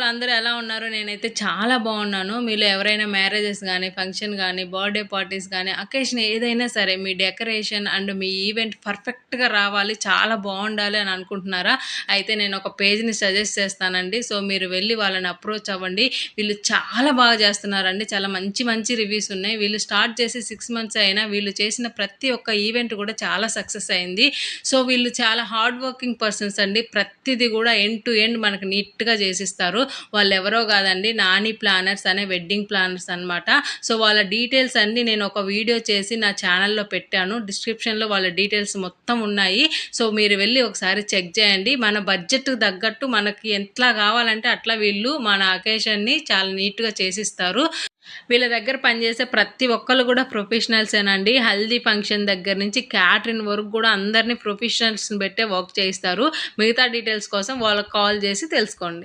అందరూ ఎలా ఉన్నారు? నేనైతే చాలా బాగున్నాను. మీలో ఎవరైనా మ్యారేజెస్ గానీ, ఫంక్షన్ గానీ, బర్త్‌డే పార్టీస్ గానీ, అకేషన్ ఏదైనా సరే మీ డెకరేషన్ అండ్ మీ ఈవెంట్ పర్ఫెక్ట్‌గా రావాలి, చాలా బాగుండాలి అని అనుకుంటున్నారా? అయితే నేను ఒక పేజ్‌ని సజెస్ట్ చేస్తానండి. సో, మీరు వెళ్ళి వాళ్ళని అప్రోచ్ అవ్వండి. వీళ్ళు చాలా బాగా చేస్తున్నారండి. చాలా మంచి మంచి రివ్యూస్ ఉన్నాయి. వీళ్ళు స్టార్ట్ చేసి 6 మంత్స్ అయినా వీళ్ళు చేసిన ప్రతి ఒక్క ఈవెంట్ కూడా చాలా సక్సెస్ అయింది. సో, వీళ్ళు చాలా హార్డ్ వర్కింగ్ పర్సన్స్ అండి. ప్రతిది కూడా ఎండ్ టు ఎండ్ మనకు నీట్‌గా చేసిస్తారు. వాళ్ళెవరో కాదండి, నాని ప్లానర్స్ అనే వెడ్డింగ్ ప్లానర్స్ అనమాట. సో, వాళ్ళ డీటెయిల్స్ అన్నీ నేను ఒక వీడియో చేసి నా ఛానల్‌లో పెట్టాను. డిస్క్రిప్షన్‌లో వాళ్ళ డీటెయిల్స్ మొత్తం ఉన్నాయి. సో, మీరు వెళ్ళి ఒకసారి చెక్ చేయండి. మన బడ్జెట్‌కి తగ్గట్టు మనకి ఎట్లా కావాలంటే అట్లా వీళ్ళు మన అకేషన్‌ని చాలా నీట్‌గా చేసిస్తారు. వీళ్ళ దగ్గర పనిచేసే ప్రతి ఒక్కళ్ళు కూడా ప్రొఫెషనల్సేనండి. హల్దీ ఫంక్షన్ దగ్గర నుంచి క్యాటరింగ్ వరకు కూడా అందరినీ ప్రొఫెషనల్స్‌ని పెట్టే వర్క్ చేయిస్తారు. మిగతా డీటెయిల్స్ కోసం వాళ్ళకి కాల్ చేసి తెలుసుకోండి.